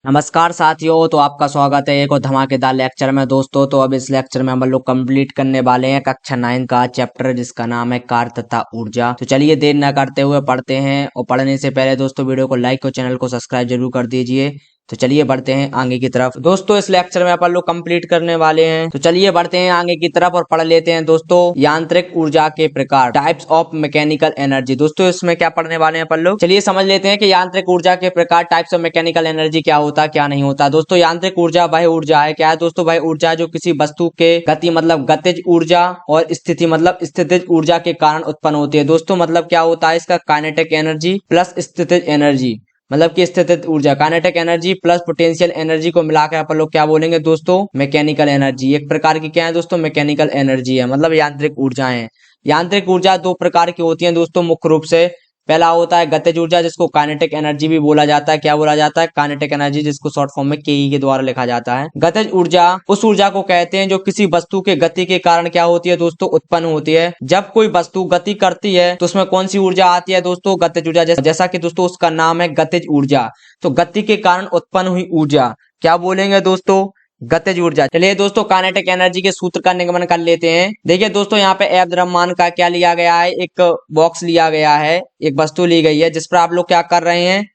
नमस्कार साथियों। तो आपका स्वागत है एक और धमाकेदार लेक्चर में दोस्तों। तो अब इस लेक्चर में हम लोग कंप्लीट करने वाले हैं कक्षा 9 का चैप्टर जिसका नाम है कार्य तथा ऊर्जा। तो चलिए देर न करते हुए पढ़ते हैं। और पढ़ने से पहले दोस्तों वीडियो को लाइक और चैनल को सब्सक्राइब जरूर कर दीजिए। तो चलिए बढ़ते हैं आगे की तरफ। दोस्तों इस लेक्चर में अपन लोग कंप्लीट करने वाले हैं। तो चलिए बढ़ते हैं आगे की तरफ और पढ़ लेते हैं दोस्तों यांत्रिक ऊर्जा के प्रकार, टाइप्स ऑफ मैकेनिकल एनर्जी। दोस्तों इसमें क्या पढ़ने वाले हैं अपन लोग, चलिए समझ लेते हैं कि यांत्रिक ऊर्जा के प्रकार, टाइप्स ऑफ मैकेनिकल एनर्जी क्या होता है क्या नहीं होता। दोस्तों यांत्रिक ऊर्जा वह ऊर्जा है, क्या है दोस्तों, वह ऊर्जा है जो किसी वस्तु के गति मतलब गतिज ऊर्जा और स्थिति मतलब स्थितिज ऊर्जा के कारण उत्पन्न होती है। दोस्तों मतलब क्या होता है इसका, काइनेटिक एनर्जी प्लस स्थितिज एनर्जी मतलब कि स्थितिज ऊर्जा, kinetic energy plus potential energy को मिलाकर अपन लोग क्या बोलेंगे दोस्तों, मैकेनिकल एनर्जी। एक प्रकार की क्या है दोस्तों, मैकेनिकल एनर्जी है, मतलब यांत्रिक ऊर्जा है। यांत्रिक ऊर्जा दो प्रकार की होती है दोस्तों मुख्य रूप से। पहला होता है गतिज ऊर्जा जिसको काइनेटिक एनर्जी भी बोला जाता है। क्या बोला जाता है, काइनेटिक एनर्जी, जिसको शॉर्ट फॉर्म में केई के द्वारा लिखा जाता है। गतिज ऊर्जा उस ऊर्जा को कहते हैं जो किसी वस्तु के गति के कारण क्या होती है दोस्तों, उत्पन्न होती है। जब कोई वस्तु गति करती है तो उसमें कौन सी ऊर्जा आती है दोस्तों, गतिज ऊर्जा। जैसा कि दोस्तों उसका नाम है गतिज ऊर्जा। तो गति के कारण उत्पन्न हुई ऊर्जा क्या बोलेंगे दोस्तों, गतिज ऊर्जा। चलिए दोस्तों काइनेटिक एनर्जी के सूत्र का निगमन कर लेते हैं। देखिए दोस्तों यहाँ पे F द्रव्यमान का क्या लिया गया है, एक बॉक्स लिया गया है, एक वस्तु ली गई है जिस पर आप लोग क्या कर रहे हैं,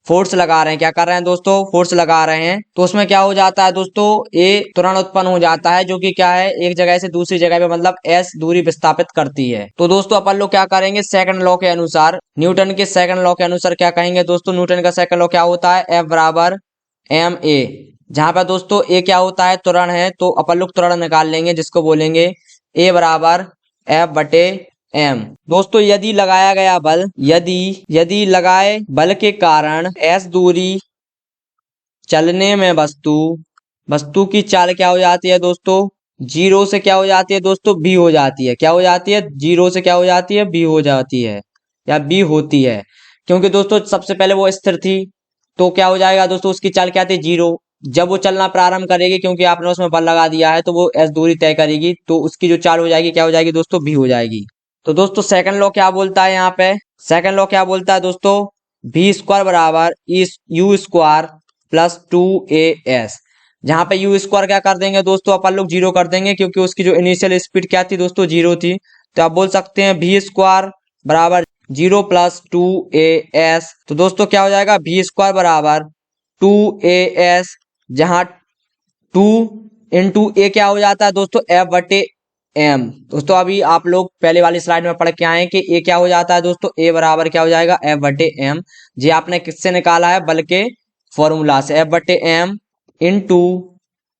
फोर्स लगा रहे हैं। क्या कर रहे हैं दोस्तों, फोर्स लगा रहे हैं। तो उसमें क्या हो जाता है दोस्तों, ये त्वरण उत्पन्न हो जाता है जो कि क्या है, एक जगह से दूसरी जगह पे मतलब s दूरी विस्थापित करती है। तो दोस्तों अपन लोग क्या करेंगे, सेकंड लॉ के अनुसार, न्यूटन के सेकंड लॉ के अनुसार क्या कहेंगे दोस्तों, न्यूटन का सेकंड लॉ क्या होता है, F बराबर ma। जहां पर दोस्तों ए क्या होता है, त्वरण है, तो अपन लोग त्वरण निकाल लेंगे जिसको बोलेंगे ए बराबर F बटे m। दोस्तों यदि लगाया गया बल, यदि लगाए बल के कारण s दूरी चलने में वस्तु की चाल क्या हो जाती है दोस्तों, जीरो से क्या हो जाती है दोस्तों, b हो जाती है। क्या हो जाती है, जीरो से क्या हो जाती है, b हो जाती है या b होती है। क्योंकि दोस्तों सबसे पहले वो स्थिर थी, तो क्या हो जाएगा दोस्तों, उसकी चाल क्या थी, जीरो। जब वो चलना प्रारंभ करेगी, क्योंकि आपने उसमें बल लगा दिया है, तो वो s दूरी तय करेगी, तो उसकी जो चाल हो जाएगी क्या हो जाएगी दोस्तों, b हो जाएगी। तो दोस्तों सेकंड लॉ क्या बोलता है, यहाँ पे सेकंड लॉ क्या बोलता है दोस्तों, v स्क्वायर बराबर u स्क्वायर प्लस 2as। जहां पे u स्क्वायर क्या कर देंगे दोस्तों, अपन लोग जीरो कर देंगे, क्योंकि उसकी जो इनिशियल स्पीड क्या थी दोस्तों, जीरो थी। तो आप बोल सकते हैं v स्क्वायर बराबर जीरो प्लस 2as। तो दोस्तों क्या हो जाएगा, v स्क्वायर बराबर 2as, जहां 2 इंटू ए क्या हो जाता है दोस्तों, F बटे m। दोस्तों अभी आप लोग पहले वाली स्लाइड में पढ़ के आए कि ए क्या हो जाता है दोस्तों, ए बराबर क्या हो जाएगा, F बटे m। जी आपने किससे निकाला है, बल के फॉर्मूला से, F बटे m इंटू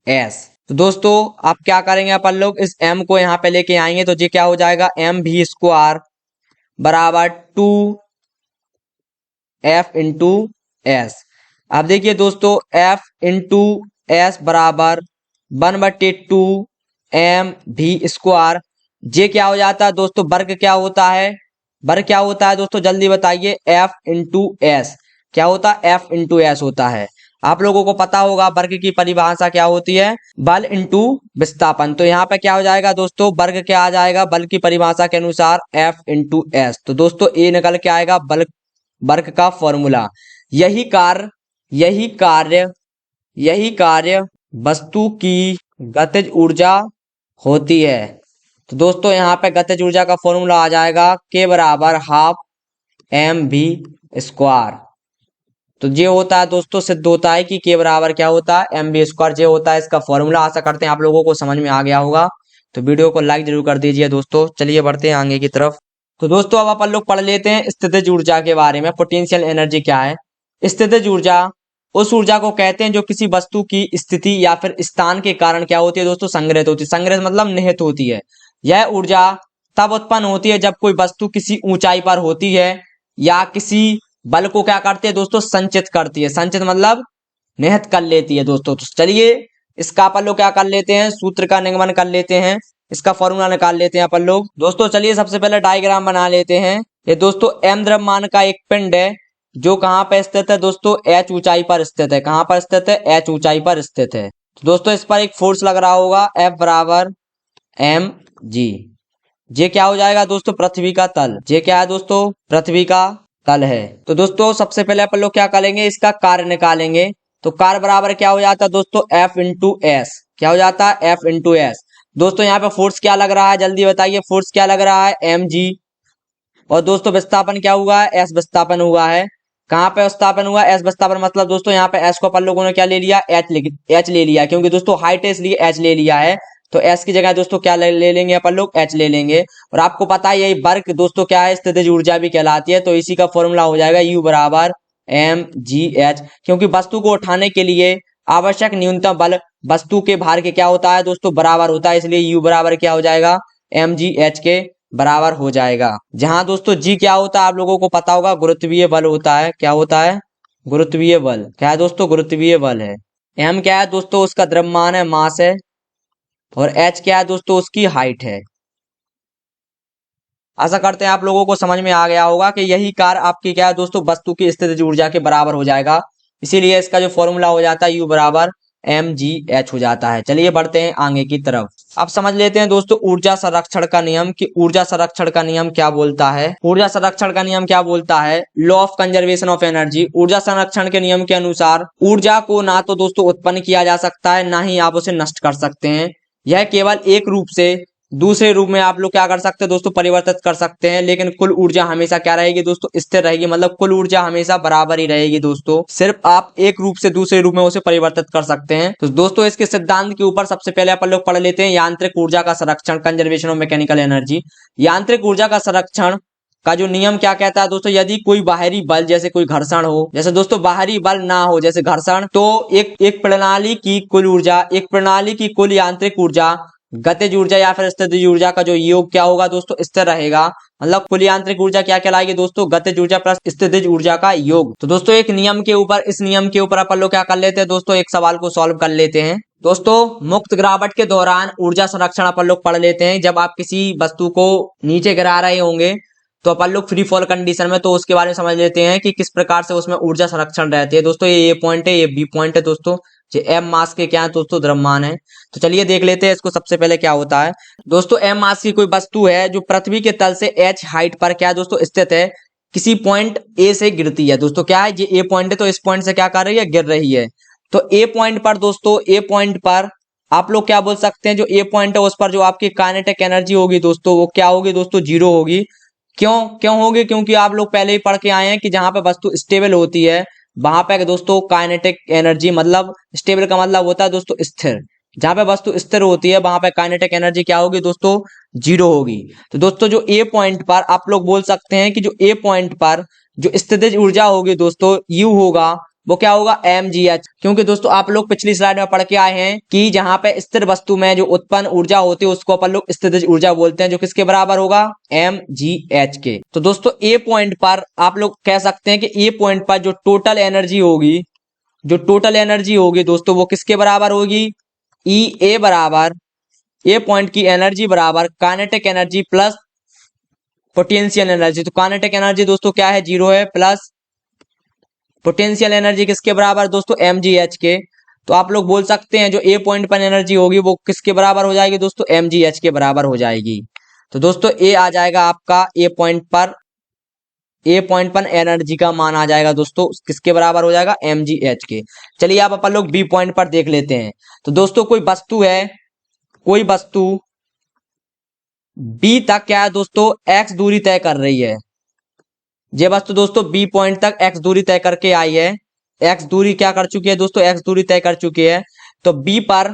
s। तो दोस्तों आप क्या करेंगे, अपन लोग इस m को यहाँ पे लेके आएंगे, तो जी क्या हो जाएगा, m v स्क्वायर बराबर 2f इंटू s। अब देखिए दोस्तों f इंटू s बराबर 1/2 m v स्क्वायर। जे क्या हो जाता है दोस्तों, वर्ग क्या होता है, वर्ग क्या होता है दोस्तों, जल्दी बताइए, f इंटू एस। क्या होता है, f इंटू एस होता है। आप लोगों को पता होगा वर्ग की परिभाषा क्या होती है, बल इंटू विस्थापन। तो यहाँ पे क्या हो जाएगा दोस्तों, वर्ग क्या आ जाएगा, बल की परिभाषा के अनुसार f इंटू एस। तो दोस्तों ए निकल के आएगा बल वर्ग का फॉर्मूला। यही कार्य वस्तु की गतिज ऊर्जा होती है। तो दोस्तों यहाँ पे गतिज ऊर्जा का फॉर्मूला आ जाएगा k बराबर हाफ m v स्क्वायर। तो ये होता है दोस्तों, सिद्ध होता है कि k बराबर क्या होता है, m v स्क्वायर। ये होता है इसका फॉर्मूला। आशा करते हैं आप लोगों को समझ में आ गया होगा। तो वीडियो को लाइक जरूर कर दीजिए दोस्तों। चलिए बढ़ते हैं आगे की तरफ। तो दोस्तों अब अपन लोग पढ़ लेते हैं स्थितिज ऊर्जा के बारे में। पोटेंशियल एनर्जी क्या है, स्थितिज ऊर्जा उस ऊर्जा को कहते हैं जो किसी वस्तु की स्थिति या फिर स्थान के कारण क्या होती है दोस्तों, संग्रहित होती है। संग्रहित मतलब निहित होती है। यह ऊर्जा तब उत्पन्न होती है जब कोई वस्तु किसी ऊंचाई पर होती है या किसी बल को क्या करती है दोस्तों, संचित करती है। संचित मतलब निहित कर लेती है दोस्तों। तो चलिए इसका अपन लोग क्या कर लेते हैं, सूत्र का निगमन कर लेते हैं, इसका फॉर्मूला निकाल लेते हैं अपन लोग। दोस्तों चलिए सबसे पहले डायग्राम बना लेते हैं। ये दोस्तों m द्रव्यमान का एक पिंड है जो कहाँ पर स्थित है दोस्तों, h ऊंचाई पर स्थित है। कहाँ पर स्थित है, h ऊंचाई पर स्थित है। तो दोस्तों इस पर एक फोर्स लग रहा होगा, F बराबर m g। ये क्या हो जाएगा दोस्तों, पृथ्वी का तल। ये क्या है दोस्तों, पृथ्वी का तल है। तो दोस्तों सबसे पहले अपन लोग क्या करेंगे, इसका कार्य निकालेंगे। तो कार बराबर क्या हो जाता है दोस्तों, F इंटू एस। क्या हो जाता है, F इंटू एस। दोस्तों यहाँ पे फोर्स क्या लग रहा है, जल्दी बताइए, फोर्स क्या लग रहा है, mg। और दोस्तों विस्थापन क्या हुआ है, एस विस्थापन हुआ है। कहाँ पे विस्थापन हुआ, एस विस्थापन, मतलब दोस्तों यहाँ पे एस को अपन लोगों ने क्या ले लिया, एच ले लिया, क्योंकि दोस्तों हाइट है इसलिए एच ले लिया है। तो एस की जगह दोस्तों क्या ले लेंगे अपन लोग, एच ले लेंगे। और आपको पता है यही वर्क दोस्तों क्या है, स्थितिज ऊर्जा भी कहलाती है। तो इसी का फॉर्मूला हो जाएगा यू बराबर एम जी एच, क्योंकि वस्तु को उठाने के लिए आवश्यक न्यूनतम बल वस्तु के भार के क्या होता है दोस्तों, बराबर होता है। इसलिए यू बराबर क्या हो जाएगा, एम जी एच के बराबर हो जाएगा। जहां दोस्तों जी क्या होता है आप लोगों को पता होगा, गुरुत्वीय बल होता है। क्या होता है, गुरुत्वीय बल। क्या है दोस्तों, गुरुत्वीय बल है। एम क्या है दोस्तों, उसका द्रव्यमान है, मास है। और एच क्या है दोस्तों, उसकी हाइट है। आशा करते हैं आप लोगों को समझ में आ गया होगा कि यही कार्य आपकी क्या है दोस्तों, वस्तु की स्थितिज ऊर्जा के बराबर हो जाएगा। इसीलिए इसका जो फॉर्मूला हो जाता है यू बराबर एम जी एच हो जाता है। चलिए बढ़ते हैं आगे की तरफ। अब समझ लेते हैं दोस्तों ऊर्जा संरक्षण का नियम, कि ऊर्जा संरक्षण का नियम क्या बोलता है। ऊर्जा संरक्षण का नियम क्या बोलता है, law of conservation of energy. ऊर्जा संरक्षण के नियम के अनुसार ऊर्जा को ना तो दोस्तों उत्पन्न किया जा सकता है, ना ही आप उसे नष्ट कर सकते हैं। यह केवल एक रूप से दूसरे रूप में आप लोग क्या कर सकते हैं दोस्तों, परिवर्तित कर सकते हैं। लेकिन कुल ऊर्जा हमेशा क्या रहेगी दोस्तों, स्थिर रहेगी। मतलब कुल ऊर्जा हमेशा बराबर ही रहेगी दोस्तों, सिर्फ आप एक रूप से दूसरे रूप में उसे परिवर्तित कर सकते हैं। तो दोस्तों इसके सिद्धांत के ऊपर सबसे पहले अपन लोग पढ़ लेते हैं यांत्रिक ऊर्जा का संरक्षण, कंजर्वेशन ऑफ मैकेनिकल एनर्जी। यांत्रिक ऊर्जा का संरक्षण का जो नियम क्या कहता है दोस्तों, यदि कोई बाहरी बल जैसे कोई घर्षण हो, जैसे दोस्तों बाहरी बल ना हो जैसे घर्षण, तो एक प्रणाली की कुल ऊर्जा, एक प्रणाली की कुल यांत्रिक ऊर्जा, गतिज ऊर्जा या फिर स्थितिज ऊर्जा का जो योग क्या होगा दोस्तों, स्थिर रहेगा। मतलब कुल यांत्रिक ऊर्जा क्या कहलाएगी दोस्तों, गतिज ऊर्जा प्लस स्थितिज ऊर्जा का योग। तो दोस्तों एक नियम के ऊपर, इस नियम के ऊपर अपन लोग क्या कर लेते हैं दोस्तों, एक सवाल को सॉल्व कर लेते हैं। दोस्तों मुक्त गिरावट के दौरान ऊर्जा संरक्षण अपन लोग पढ़ लेते हैं। जब आप किसी वस्तु को नीचे गिरा रहे होंगे तो अपन लोग फ्री फॉल कंडीशन में, तो उसके बारे में समझ लेते हैं कि किस प्रकार से उसमें ऊर्जा संरक्षण रहती है। दोस्तों ये पॉइंट है, ये बी पॉइंट है दोस्तों। जो एम मास के क्या है दोस्तों, द्रव्यमान है। तो चलिए देख लेते हैं इसको। सबसे पहले क्या होता है दोस्तों, एम मास की कोई वस्तु है जो पृथ्वी के तल से एच हाइट पर क्या है दोस्तों स्थित है, किसी पॉइंट ए से गिरती है। दोस्तों क्या है, ये ए पॉइंट है, तो इस पॉइंट से क्या कर रही है, गिर रही है। तो ए पॉइंट पर दोस्तों, ए पॉइंट पर आप लोग क्या बोल सकते हैं, जो ए पॉइंट है उस पर जो आपकी काइनेटिक एनर्जी होगी दोस्तों, वो क्या होगी दोस्तों, जीरो होगी। क्यों क्यों होगी, क्योंकि आप लोग पहले ही पढ़ के आए हैं कि जहां पे वस्तु स्टेबल होती है वहां पे दोस्तों काइनेटिक एनर्जी, मतलब स्टेबल का मतलब होता है दोस्तों स्थिर। जहां पे वस्तु स्थिर होती है वहां पे काइनेटिक एनर्जी क्या होगी दोस्तों, जीरो होगी। तो दोस्तों जो ए पॉइंट पर आप लोग बोल सकते हैं कि जो ए पॉइंट पर जो स्थितिज ऊर्जा होगी दोस्तों, यू होगा, वो क्या होगा, एम जी एच। क्योंकि दोस्तों आप लोग पिछली स्लाइड में पढ़ के आए हैं कि जहां पे स्थिर वस्तु में जो उत्पन्न ऊर्जा होती है उसको अपन लोग स्थितिज ऊर्जा बोलते हैं, जो किसके बराबर होगा, एम जी एच के। तो दोस्तों ए पॉइंट पर आप लोग कह सकते हैं कि ए पॉइंट पर जो टोटल एनर्जी होगी, जो टोटल एनर्जी होगी दोस्तों, वो किसके बराबर होगी, ई ए बराबर, ए पॉइंट की एनर्जी बराबर kinetic energy plus potential energy. तो काइनेटिक एनर्जी दोस्तों क्या है, जीरो है, प्लस पोटेंशियल एनर्जी किसके बराबर दोस्तों, एम जी एच के। तो आप लोग बोल सकते हैं जो ए पॉइंट पर एनर्जी होगी वो किसके बराबर हो जाएगी दोस्तों, एम जी एच के बराबर हो जाएगी। तो दोस्तों ए आ जाएगा आपका ए पॉइंट पर, ए पॉइंट पर एनर्जी का मान आ जाएगा दोस्तों किसके बराबर हो जाएगा, एम जी एच के। चलिए आप अपन लोग बी पॉइंट पर देख लेते हैं। तो दोस्तों कोई वस्तु है, कोई वस्तु बी तक क्या है दोस्तों, एक्स दूरी तय कर रही है। ये वस्तु दोस्तों बी पॉइंट तक एक्स दूरी तय करके आई है। एक्स दूरी क्या कर चुकी है दोस्तों, एक्स दूरी तय कर चुकी है। तो बी पर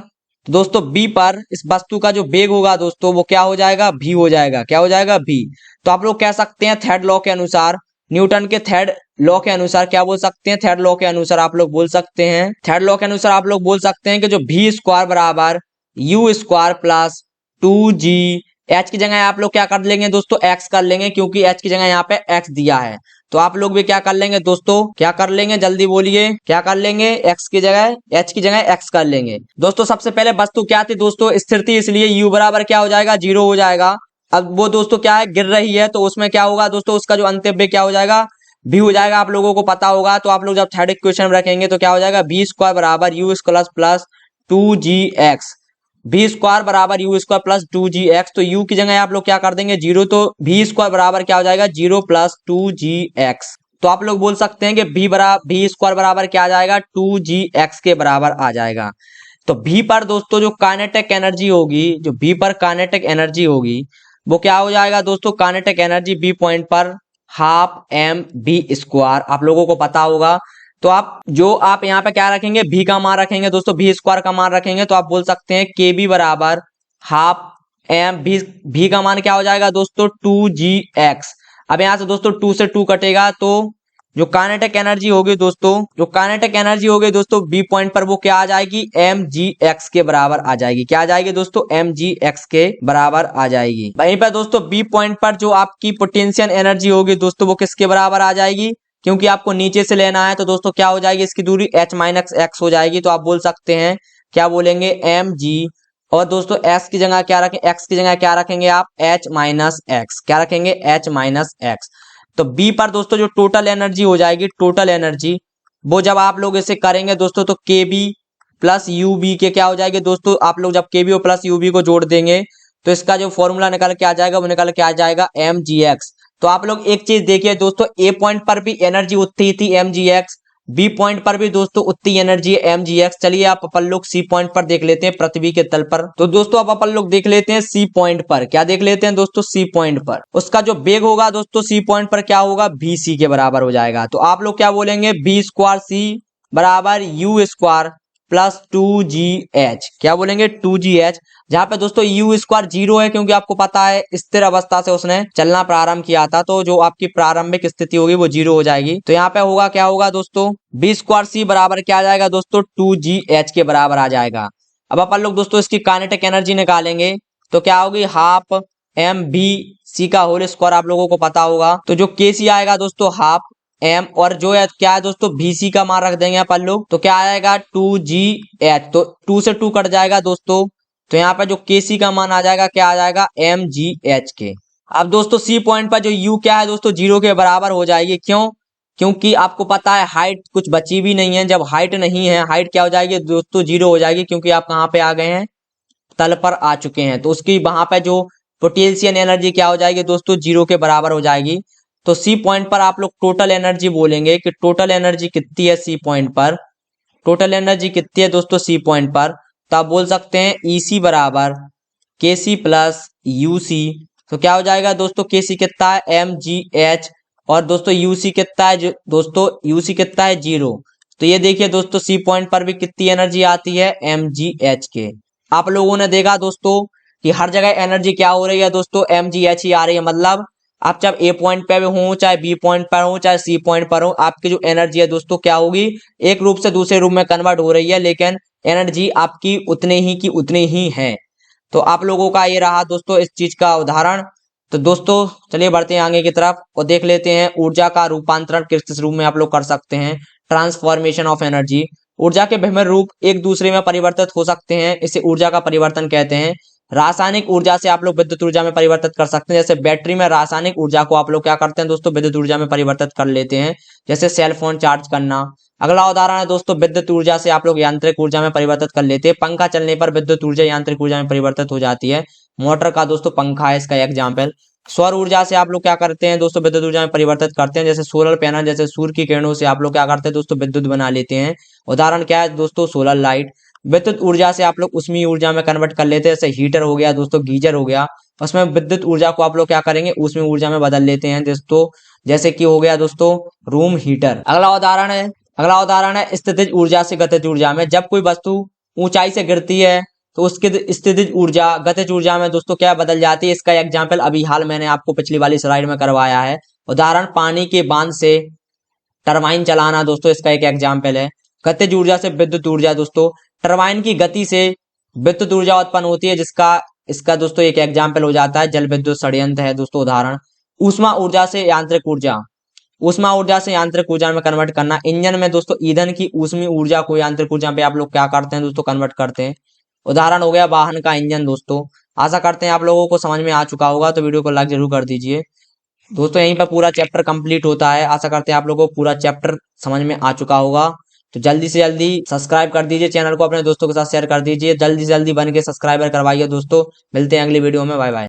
दोस्तों, बी पर इस वस्तु का जो वेग होगा दोस्तों वो क्या हो जाएगा, भी हो जाएगा। क्या हो जाएगा, भी। तो आप लोग कह सकते हैं थर्ड लॉ के अनुसार, न्यूटन के थर्ड लॉ के अनुसार क्या बोल सकते हैं, थर्ड लॉ के अनुसार आप लोग बोल सकते हैं, थर्ड लॉ के अनुसार आप लोग बोल सकते हैं कि जो भी स्क्वायर बराबर you square plus 2g, H की जगह आप लोग क्या कर लेंगे दोस्तों, एक्स कर लेंगे, क्योंकि एच की जगह यहाँ पे एक्स दिया है। तो आप लोग भी क्या कर लेंगे दोस्तों, क्या कर लेंगे, जल्दी बोलिए, क्या कर लेंगे, एक्स की जगह, एच की जगह एक्स कर लेंगे। दोस्तों सबसे पहले वस्तु क्या थी दोस्तों, स्थिर थी, इसलिए यू बराबर क्या हो जाएगा, जीरो हो जाएगा। अब वो दोस्तों क्या है, गिर रही है, तो उसमें क्या होगा दोस्तों, उसका जो अंतव्य क्या हो जाएगा, भी हो जाएगा। आप लोगों को पता होगा। तो आप लोग जब थर्ड इक्वेशन रखेंगे तो क्या हो जाएगा, बी स्क्वायर बराबर यू स्क्वायर प्लस 2gx, भी स्क्वायर बराबर यू स्क्वायर प्लस 2gx। तो u की जगह आप लोग क्या कर देंगे, जीरो। तो भी स्क्वायर बराबर क्या हो जाएगा, जीरो प्लस 2gx। तो आप लोग बोल सकते हैं कि भी स्क्वायर बराबर क्या आ जाएगा, 2gx के बराबर आ जाएगा। तो भी पर दोस्तों जो काइनेटिक एनर्जी होगी, जो भी पर काइनेटिक एनर्जी होगी वो क्या हो जाएगा दोस्तों, काइनेटिक एनर्जी बी पॉइंट पर हाफ एम बी स्क्वायर, आप लोगों को पता होगा। तो आप यहाँ पे क्या रखेंगे, भी का मान रखेंगे दोस्तों, भी स्क्वायर का मान रखेंगे, तो आप बोल सकते हैं के बी बराबर हाफ एम भी का मान क्या हो जाएगा दोस्तों, 2gx। अब यहाँ से दोस्तों 2 से 2 कटेगा, तो जो काइनेटिक एनर्जी होगी दोस्तों बी पॉइंट पर वो क्या आ जाएगी, mgx के बराबर आ जाएगी। क्या आ जाएगी दोस्तों, mgx के बराबर आ जाएगी। वहीं पर दोस्तों बी पॉइंट पर जो आपकी पोटेंशियल एनर्जी होगी दोस्तों वो किसके बराबर आ जाएगी, क्योंकि आपको नीचे से लेना है, तो दोस्तों क्या हो जाएगी, इसकी दूरी h माइनस एक्स हो जाएगी। तो आप बोल सकते हैं, क्या बोलेंगे, mg, और दोस्तों x की जगह क्या रखें, x की जगह क्या रखेंगे आप, h माइनस एक्स, क्या रखेंगे, h माइनस एक्स। तो बी पर दोस्तों जो टोटल एनर्जी हो जाएगी, टोटल एनर्जी, वो जब आप लोग इसे करेंगे दोस्तों तो के बी प्लस यू बी के क्या हो जाएगी दोस्तों, आप लोग जब के बी और प्लस यू बी को जोड़ देंगे तो इसका जो फॉर्मूला निकल के आ जाएगा वो निकल के आ जाएगा mgx। तो आप लोग एक चीज देखिए दोस्तों, ए पॉइंट पर भी एनर्जी उतनी ही थी mgx, बी पॉइंट पर भी दोस्तों उतनी एनर्जी है mgx। चलिए आप अपन लोग सी पॉइंट पर देख लेते हैं, पृथ्वी के तल पर। तो दोस्तों अब अपन लोग देख लेते हैं सी पॉइंट पर, क्या देख लेते हैं दोस्तों, सी पॉइंट पर उसका जो वेग होगा दोस्तों सी पॉइंट पर क्या होगा, भी सी के बराबर हो जाएगा। तो आप लोग क्या बोलेंगे, बी स्क्वायर सी बराबर यू स्क्वायर प्लस 2gh, क्या बोलेंगे, 2gh, जहां पे दोस्तों यू स्क्वायर 0 है, क्योंकि आपको पता है स्थिर अवस्था से उसने चलना प्रारंभ किया था, तो जो आपकी प्रारंभिक स्थिति होगी वो 0 हो जाएगी। तो यहाँ पे होगा, क्या होगा दोस्तों, बी स्क्वायर सी बराबर क्या आ जाएगा दोस्तों, 2gh के बराबर आ जाएगा। अब अपन लोग दोस्तों इसकी काइनेटिक एनर्जी निकालेंगे, तो क्या होगी, हाफ एम बी सी का होल स्क्वायर, आप लोगों को पता होगा। तो जो के सी आएगा दोस्तों हाफ एम, और जो है क्या है दोस्तों, बीसी का मान रख देंगे अपन लोग, तो क्या आएगा, 2gh, तो 2 से 2 कट जाएगा दोस्तों, तो यहाँ पे जो केसी का मान आ जाएगा, क्या आ जाएगा, mgh के। अब दोस्तों सी पॉइंट पर जो u क्या है दोस्तों 0 के बराबर हो जाएगी, क्यों, क्योंकि आपको पता है हाइट कुछ बची भी नहीं है, जब हाइट नहीं है, हाइट क्या हो जाएगी दोस्तों, 0 हो जाएगी, क्योंकि आप कहाँ पे आ गए हैं, तल पर आ चुके हैं। तो उसकी वहां पे जो पोटेंशियल एनर्जी क्या हो जाएगी दोस्तों, 0 के बराबर हो जाएगी। तो सी पॉइंट पर आप लोग टोटल एनर्जी बोलेंगे कि टोटल एनर्जी कितनी है सी पॉइंट पर, टोटल एनर्जी कितनी है दोस्तों सी पॉइंट पर, तो आप बोल सकते हैं ईसी बराबर के सी प्लस यू सी। तो क्या हो जाएगा दोस्तों, के सी कितना है, mgh, और दोस्तों यूसी कितना है दोस्तों, यूसी कितना है 0। तो ये देखिए दोस्तों सी पॉइंट पर भी कितनी एनर्जी आती है, mgh के। आप लोगों ने देखा दोस्तों कि हर जगह एनर्जी क्या हो रही है दोस्तों, mgh ही आ रही है। मतलब आप जब ए पॉइंट पे हो, चाहे बी पॉइंट पर हो, चाहे सी पॉइंट पर हो, आपकी जो एनर्जी है दोस्तों क्या होगी, एक रूप से दूसरे रूप में कन्वर्ट हो रही है, लेकिन एनर्जी आपकी उतने ही की उतनी ही है। तो आप लोगों का ये रहा दोस्तों इस चीज का उदाहरण। तो दोस्तों चलिए बढ़ते हैं आगे की तरफ और देख लेते हैं ऊर्जा का रूपांतरण किस किस रूप में आप लोग कर सकते हैं। ट्रांसफॉर्मेशन ऑफ एनर्जी, ऊर्जा के विभिन्न रूप एक दूसरे में परिवर्तित हो सकते हैं, इसे ऊर्जा का परिवर्तन कहते हैं। रासायनिक ऊर्जा से आप लोग विद्युत ऊर्जा में परिवर्तित कर सकते हैं, जैसे बैटरी में रासायनिक ऊर्जा को आप लोग क्या करते हैं दोस्तों, विद्युत ऊर्जा में परिवर्तित कर लेते हैं, जैसे सेल फोन चार्ज करना। अगला उदाहरण है दोस्तों, विद्युत ऊर्जा से आप लोग यांत्रिक ऊर्जा में परिवर्तित कर लेते हैं, पंखा चलने पर विद्युत ऊर्जा यांत्रिक ऊर्जा में परिवर्तित हो जाती है। मोटर का दोस्तों पंखा है इसका एग्जाम्पल। सौर ऊर्जा से आप लोग क्या करते हैं दोस्तों, विद्युत ऊर्जा में परिवर्तित करते हैं, जैसे सोलर पैनल, जैसे सूर्य की किरणों से आप लोग क्या करते हैं दोस्तों, विद्युत बना लेते हैं। उदाहरण क्या है दोस्तों, सोलर लाइट। विद्युत ऊर्जा से आप लोग ऊष्मीय ऊर्जा में कन्वर्ट कर लेते हैं, जैसे हीटर हो गया दोस्तों, गीजर हो गया, उसमें विद्युत ऊर्जा को आप लोग क्या करेंगे, ऊष्मीय ऊर्जा में बदल लेते हैं दोस्तों, जैसे कि हो गया दोस्तों रूम हीटर। अगला उदाहरण है स्थितिज ऊर्जा से गतिज ऊर्जा में। जब कोई वस्तु ऊंचाई से गिरती है तो उसकी स्थितिज ऊर्जा गतिज ऊर्जा में दोस्तों क्या बदल जाती है। इसका एग्जाम्पल अभी हाल मैंने आपको पिछली वाली स्लाइड में करवाया है। उदाहरण पानी के बांध से टरबाइन चलाना दोस्तों, इसका एक एग्जाम्पल है। गतिज ऊर्जा से विद्युत ऊर्जा दोस्तों, टरबाइन की गति से विद्युत ऊर्जा उत्पन्न होती है, इसका दोस्तों एक एग्जाम्पल हो जाता है जल विद्युत षड्यंत्र है दोस्तों। उदाहरण ऊष्मा ऊर्जा से यांत्रिक ऊर्जा, ऊष्मा ऊर्जा से यांत्रिक ऊर्जा में कन्वर्ट करना। इंजन में दोस्तों ईंधन की ऊष्मीय ऊर्जा को यांत्रिक ऊर्जा पे आप लोग क्या करते हैं दोस्तों, कन्वर्ट करते हैं। उदाहरण हो गया वाहन का इंजन दोस्तों। आशा करते हैं आप लोगों को समझ में आ चुका होगा, तो वीडियो को लाइक जरूर कर दीजिए दोस्तों। यहीं पर पूरा चैप्टर कंप्लीट होता है। आशा करते हैं आप लोगों को पूरा चैप्टर समझ में आ चुका होगा। तो जल्दी से जल्दी सब्सक्राइब कर दीजिए, चैनल को अपने दोस्तों के साथ शेयर कर दीजिए, जल्दी से जल्दी बन के सब्सक्राइबर करवाइए दोस्तों। मिलते हैं अगली वीडियो में, बाय बाय।